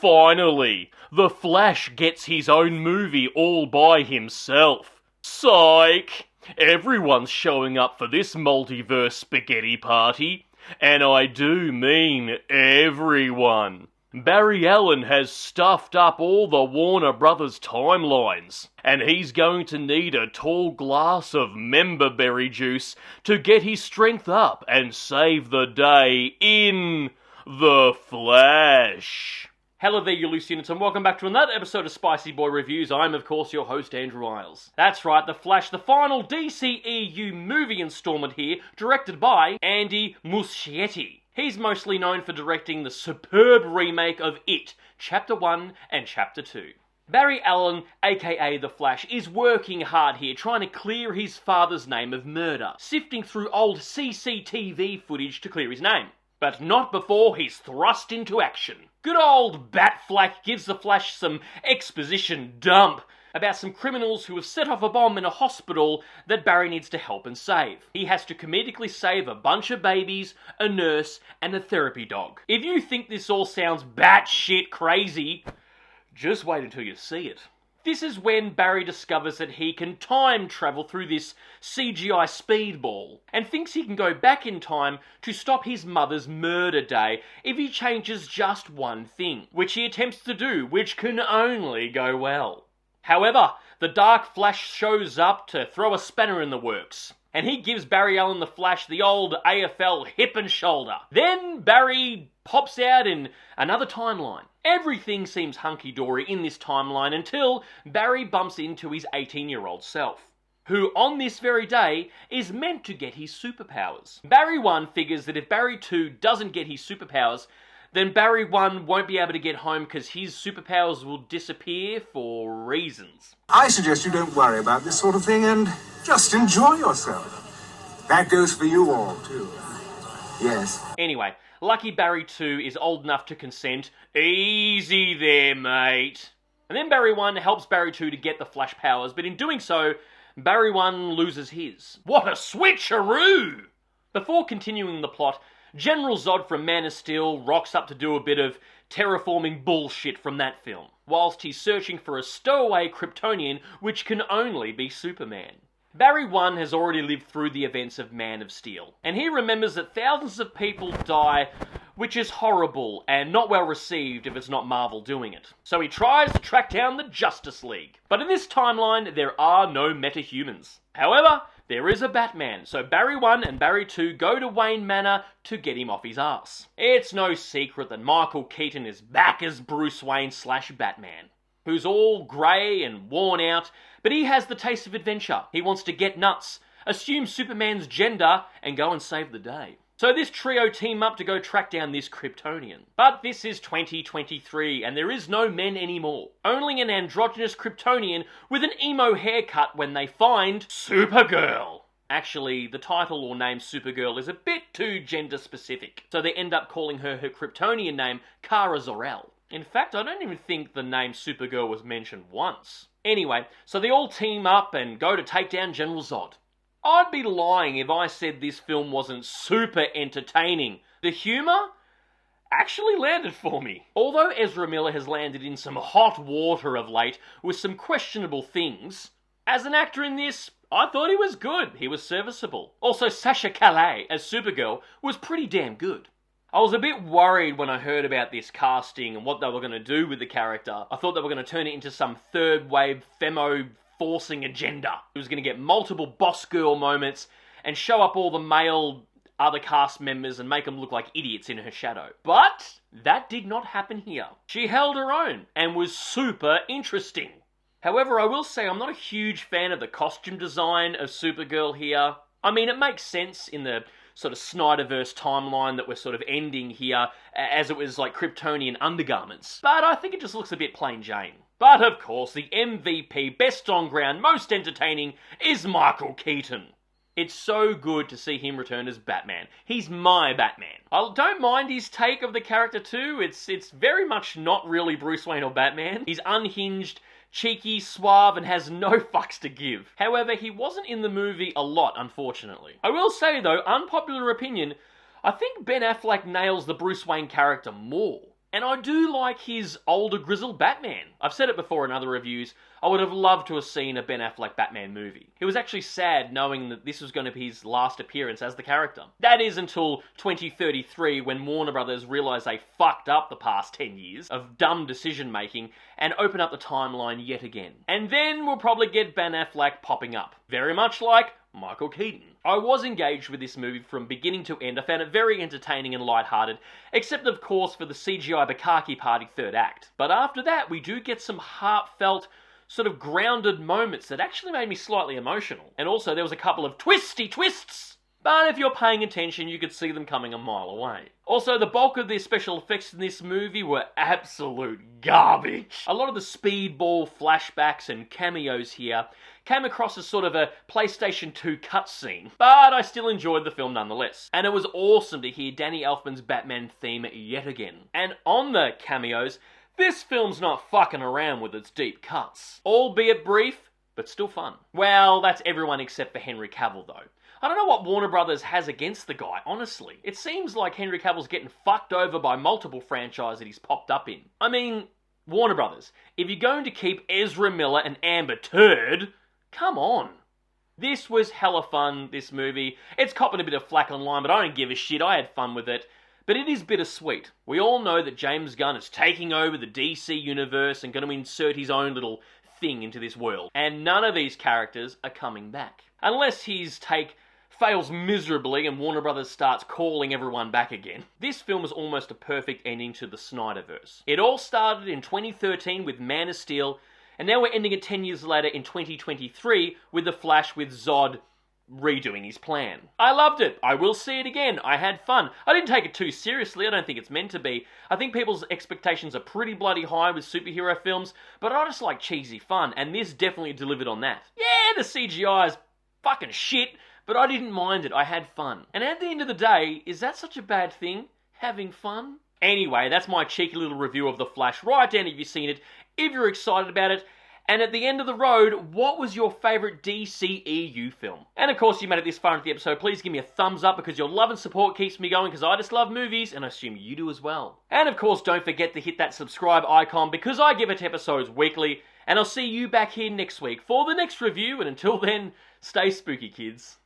Finally, the Flash gets his own movie all by himself. Psych! Everyone's showing up for this multiverse spaghetti party, and I do mean everyone. Barry Allen has stuffed up all the Warner Brothers timelines, and he's going to need a tall glass of memberberry juice to get his strength up and save the day in The Flash. Hello there, you loose units, and welcome back to another episode of Spicy Boy Reviews. I'm, of course, your host, Andrew Iles. That's right, The Flash, the final DCEU movie installment here, directed by Andy Muschietti. He's mostly known for directing the superb remake of It, Chapter 1 and Chapter 2. Barry Allen, aka The Flash, is working hard here, trying to clear his father's name of murder, sifting through old CCTV footage to clear his name. But not before he's thrust into action. Good old Batflack gives the Flash some exposition dump about some criminals who have set off a bomb in a hospital that Barry needs to help and save. He has to comedically save a bunch of babies, a nurse, and a therapy dog. If you think this all sounds batshit crazy, just wait until you see it. This is when Barry discovers that he can time travel through this CGI speedball and thinks he can go back in time to stop his mother's murder day if he changes just one thing, which he attempts to do, which can only go well. However, the Dark Flash shows up to throw a spanner in the works, and he gives Barry Allen the Flash the old AFL hip and shoulder. Then Barry pops out in another timeline. Everything seems hunky-dory in this timeline until Barry bumps into his 18-year-old self, who on this very day is meant to get his superpowers. Barry 1 figures that if Barry 2 doesn't get his superpowers, then Barry 1 won't be able to get home because his superpowers will disappear for reasons. I suggest you don't worry about this sort of thing and just enjoy yourself. That goes for you all, too. Yes. Anyway, lucky Barry 2 is old enough to consent. Easy there, mate. And then Barry 1 helps Barry 2 to get the Flash powers, but in doing so, Barry 1 loses his. What a switcheroo! Before continuing the plot, General Zod from Man of Steel rocks up to do a bit of terraforming bullshit from that film, whilst he's searching for a stowaway Kryptonian which can only be Superman. Barry 1 has already lived through the events of Man of Steel, and he remembers that thousands of people die, which is horrible and not well received if it's not Marvel doing it. So he tries to track down the Justice League. But in this timeline, there are no metahumans. However, there is a Batman, so Barry 1 and Barry 2 go to Wayne Manor to get him off his ass. It's no secret that Michael Keaton is back as Bruce Wayne / Batman, who's all grey and worn out, but he has the taste of adventure. He wants to get nuts, assume Superman's gender, and go and save the day. So this trio team up to go track down this Kryptonian. But this is 2023, and there is no men anymore. Only an androgynous Kryptonian with an emo haircut when they find Supergirl. Actually, the title or name Supergirl is a bit too gender specific, so they end up calling her Kryptonian name Kara Zor-El. In fact, I don't even think the name Supergirl was mentioned once. Anyway, so they all team up and go to take down General Zod. I'd be lying if I said this film wasn't super entertaining. The humour actually landed for me. Although Ezra Miller has landed in some hot water of late with some questionable things, as an actor in this, I thought he was good. He was serviceable. Also, Sasha Calle as Supergirl was pretty damn good. I was a bit worried when I heard about this casting and what they were going to do with the character. I thought they were going to turn it into some third-wave femo-forcing agenda. It was going to get multiple boss girl moments and show up all the male other cast members and make them look like idiots in her shadow. But that did not happen here. She held her own and was super interesting. However, I will say I'm not a huge fan of the costume design of Supergirl here. I mean, it makes sense in the sort of Snyderverse timeline that we're sort of ending here, as it was like Kryptonian undergarments. But I think it just looks a bit plain Jane. But of course, the MVP, best on ground, most entertaining, is Michael Keaton. It's so good to see him return as Batman. He's my Batman. I don't mind his take of the character too. It's very much not really Bruce Wayne or Batman. He's unhinged, cheeky, suave, and has no fucks to give. However, he wasn't in the movie a lot, unfortunately. I will say though, unpopular opinion, I think Ben Affleck nails the Bruce Wayne character more. And I do like his older grizzled Batman. I've said it before in other reviews, I would have loved to have seen a Ben Affleck Batman movie. It was actually sad knowing that this was going to be his last appearance as the character. That is until 2033, when Warner Brothers realised they fucked up the past 10 years of dumb decision making and open up the timeline yet again. And then we'll probably get Ben Affleck popping up. Very much like Michael Keaton. I was engaged with this movie from beginning to end. I found it very entertaining and lighthearted, except of course for the CGI Bukkake Party third act. But after that, we do get some heartfelt, sort of grounded moments that actually made me slightly emotional. And also there was a couple of twisty twists, but if you're paying attention, you could see them coming a mile away. Also, the bulk of the special effects in this movie were absolute garbage. A lot of the speedball flashbacks and cameos here came across as sort of a PlayStation 2 cutscene, but I still enjoyed the film nonetheless. And it was awesome to hear Danny Elfman's Batman theme yet again. And on the cameos, this film's not fucking around with its deep cuts. Albeit brief, but still fun. Well, that's everyone except for Henry Cavill though. I don't know what Warner Brothers has against the guy, honestly. It seems like Henry Cavill's getting fucked over by multiple franchises that he's popped up in. I mean, Warner Brothers, if you're going to keep Ezra Miller and Amber Turd, come on. This was hella fun, this movie. It's copping a bit of flack online, but I don't give a shit. I had fun with it. But it is bittersweet. We all know that James Gunn is taking over the DC universe and going to insert his own little thing into this world. And none of these characters are coming back. Unless his take fails miserably and Warner Brothers starts calling everyone back again. This film is almost a perfect ending to the Snyderverse. It all started in 2013 with Man of Steel, and now we're ending it 10 years later in 2023 with The Flash with Zod redoing his plan. I loved it. I will see it again. I had fun. I didn't take it too seriously. I don't think it's meant to be. I think people's expectations are pretty bloody high with superhero films, but I just like cheesy fun, and this definitely delivered on that. Yeah, the CGI is fucking shit, but I didn't mind it. I had fun. And at the end of the day, is that such a bad thing? Having fun? Anyway, that's my cheeky little review of The Flash. Write down if you've seen it, if you're excited about it. And at the end of the road, what was your favourite DCEU film? And of course, you made it this far into the episode, please give me a thumbs up because your love and support keeps me going because I just love movies and I assume you do as well. And of course, don't forget to hit that subscribe icon because I give it episodes weekly. And I'll see you back here next week for the next review. And until then, stay spooky, kids.